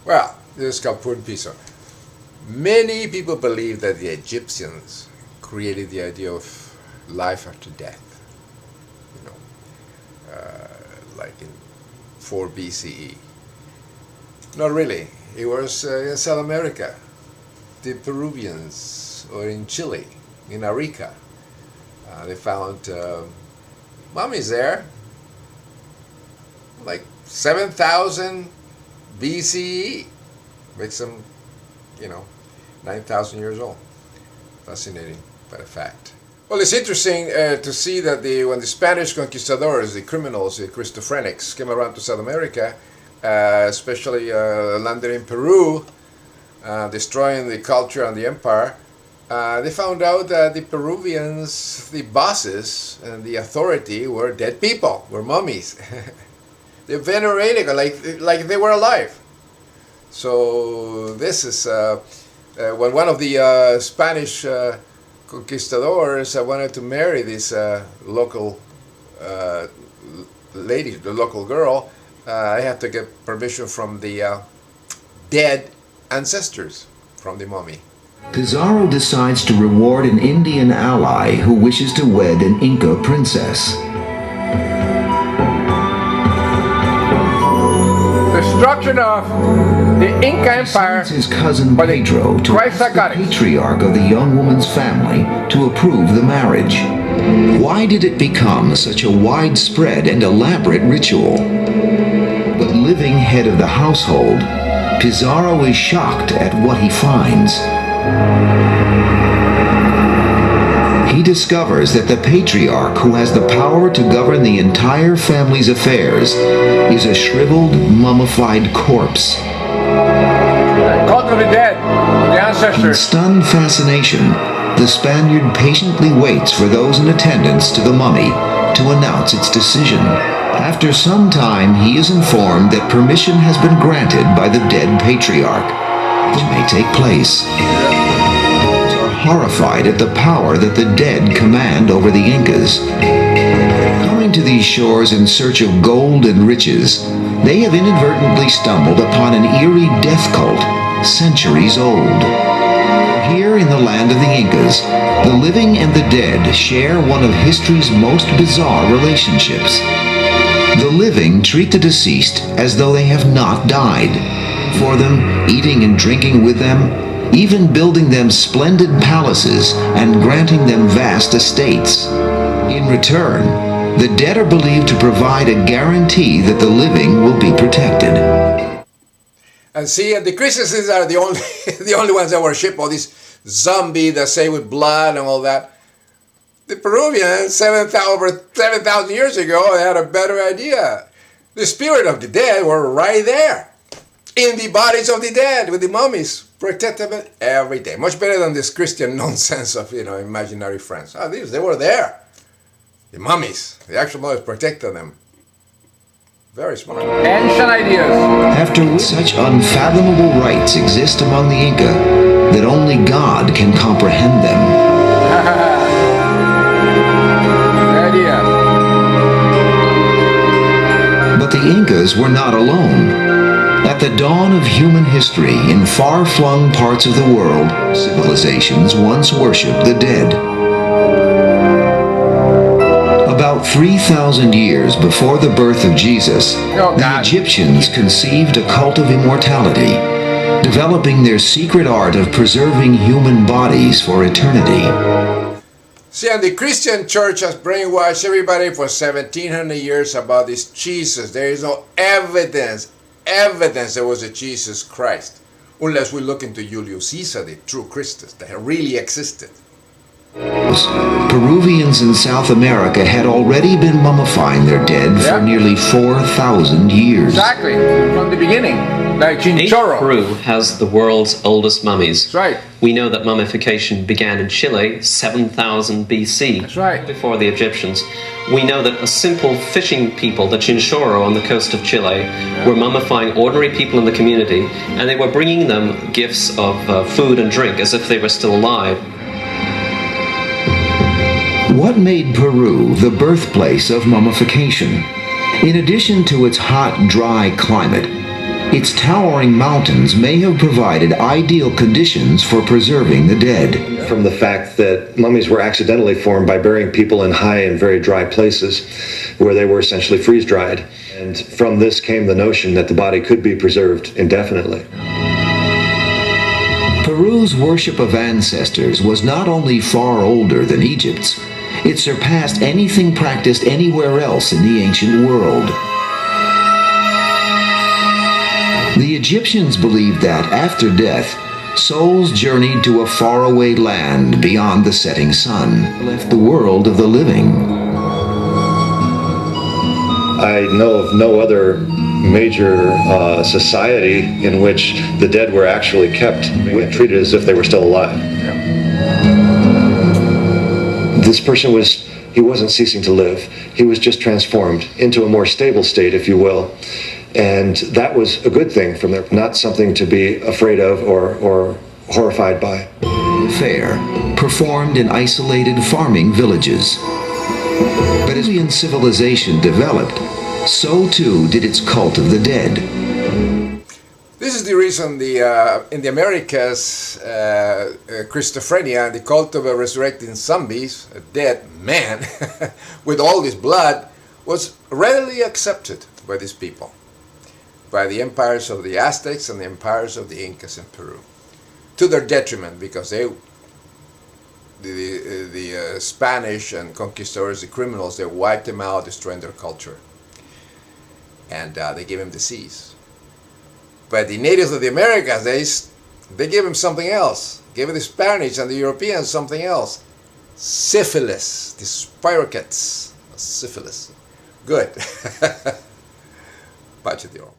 Well, this is called Pun Piso. Many people believe that the Egyptians created the idea of life after death. You know, like in 4 BCE. Not really. It was in South America. The Peruvians, or in Chile, in Arica. They found mummies there, like 7,000 BCE. Makes them, 9,000 years old. Fascinating, but a fact. Well, it's interesting to see that when the Spanish conquistadors, the criminals, the Christophrenics, came around to South America, especially landed in Peru, destroying the culture and the empire, they found out that the Peruvians, the bosses and the authority were dead people, were mummies. They venerated like they were alive. So this is when one of the Spanish conquistadors wanted to marry this local lady, the local girl. I had to get permission from the dead ancestors, from the mummy. Pizarro decides to reward an Indian ally who wishes to wed an Inca princess. Destruction of the Inca Empire. He sends his cousin Pedro to ask the patriarch of the young woman's family to approve the marriage. Why did it become such a widespread and elaborate ritual? The living head of the household, Pizarro is shocked at what he finds. He discovers that the patriarch who has the power to govern the entire family's affairs is a shriveled, mummified corpse. Cult of the dead, the ancestors. In stunned fascination, the Spaniard patiently waits for those in attendance to the mummy to announce its decision. After some time, he is informed that permission has been granted by the dead patriarch, which may take place. Horrified at the power that the dead command over the Incas. Coming to these shores in search of gold and riches, they have inadvertently stumbled upon an eerie death cult, centuries old. Here in the land of the Incas, the living and the dead share one of history's most bizarre relationships. The living treat the deceased as though they have not died. For them, eating and drinking with them, even building them splendid palaces and granting them vast estates. In return, the dead are believed to provide a guarantee that the living will be protected. And see, the Christians are the only the only ones that worship all these zombies that say with blood and all that. The Peruvians, over 7,000 years ago, they had a better idea. The spirit of the dead were right there, in the bodies of the dead, with the mummies. Protect them every day. Much better than this Christian nonsense of, imaginary friends. They were there. The mummies, the actual mummies protected them. Very smart. Ancient ideas. After such unfathomable rites exist among the Inca that only God can comprehend them. Idea. But the Incas were not alone. At the dawn of human history, in far-flung parts of the world, civilizations once worshipped the dead. About 3,000 years before the birth of Jesus, the Egyptians conceived a cult of immortality, developing their secret art of preserving human bodies for eternity. See, and the Christian church has brainwashed everybody for 1,700 years about this Jesus. There is no evidence there was a Jesus Christ, unless we look into Julius Caesar, the true Christus, that really existed. Peruvians in South America had already been mummifying their dead for nearly 4,000 years. Exactly, from the beginning, like Chinchorro. Peru has the world's oldest mummies. That's right. We know that mummification began in Chile 7,000 BC. That's right. Before the Egyptians. We know that a simple fishing people, the Chinchorro on the coast of Chile, were mummifying ordinary people in the community, and they were bringing them gifts of food and drink as if they were still alive. What made Peru the birthplace of mummification? In addition to its hot, dry climate, its towering mountains may have provided ideal conditions for preserving the dead. From the fact that mummies were accidentally formed by burying people in high and very dry places where they were essentially freeze-dried. And from this came the notion that the body could be preserved indefinitely. Peru's worship of ancestors was not only far older than Egypt's, it surpassed anything practiced anywhere else in the ancient world. The Egyptians believed that, after death, souls journeyed to a faraway land beyond the setting sun, left the world of the living. I know of no other major society in which the dead were actually kept and treated as if they were still alive. This person he wasn't ceasing to live. He was just transformed into a more stable state, if you will. And that was a good thing from there, not something to be afraid of or horrified by. Fair, performed in isolated farming villages. But as Indian civilization developed, so too did its cult of the dead. This is the reason in the Americas, Christophrenia, the cult of resurrecting zombies, a dead man with all this blood, was readily accepted by these people, by the empires of the Aztecs and the empires of the Incas in Peru, to their detriment, because the Spanish and conquistadors, the criminals, they wiped them out, destroying their culture, and they gave him disease. But the natives of the Americas, they gave him something else. Gave the Spanish and the Europeans something else. Syphilis, the spirochetes, syphilis. Good. Pace de oro.